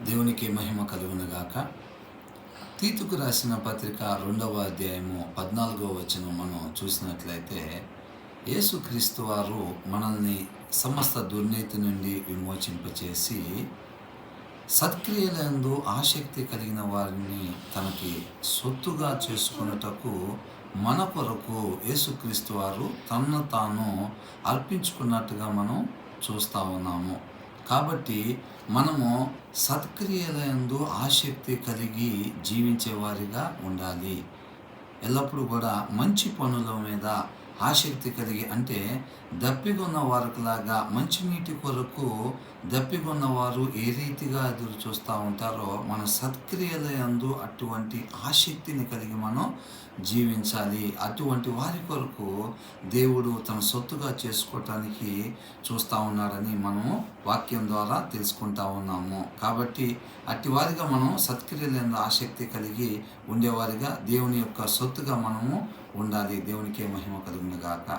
దేవునికి మహిమ కలుగునుగాక. తీతుకు రాసిన పత్రిక 2వ అధ్యాయము 14వ వచనం మనం చూసినట్లయితే, యేసుక్రీస్తు వారు మనల్ని సమస్త దుర్నీతి నుండి విమోచింపచేసి సత్క్రియలందు ఆసక్తి కలిగిన వారిని తనకి సొత్తుగా చేసుకొనుటకు మన కొరకు యేసుక్రీస్తు వారు తనను తాను అర్పించుకున్నట్టుగా మనం చూస్తూ ఉన్నాము. కాబట్టి మనము సత్క్రియలందు ఆసక్తి కలిగి జీవించే వారిగా ఉండాలి. ఎల్లప్పుడూ కూడా మంచి పనుల మీద ఆసక్తి కలిగి, అంటే దప్పిగొన్న వారిలాగా మంచినీటి కొరకు దప్పిగొన్న వారు ఏ రీతిగా ఎదురు చూస్తూ ఉంటారో, మన సత్క్రియల యందు అటువంటి ఆసక్తిని కలిగి మనం జీవించాలి. అటువంటి వారి కొరకు దేవుడు తన సొత్తుగా చేసుకోవటానికి చూస్తూ ఉన్నాడని మనము వాక్యం ద్వారా తెలుసుకుంటా ఉన్నాము. కాబట్టి అట్టి వారిగా మనం సత్క్రియల యందు ఆసక్తి కలిగి ఉండేవారిగా దేవుని యొక్క సొత్తుగా మనము ఉండాలి. దేవునికే మహిమ కలుగునుగాక.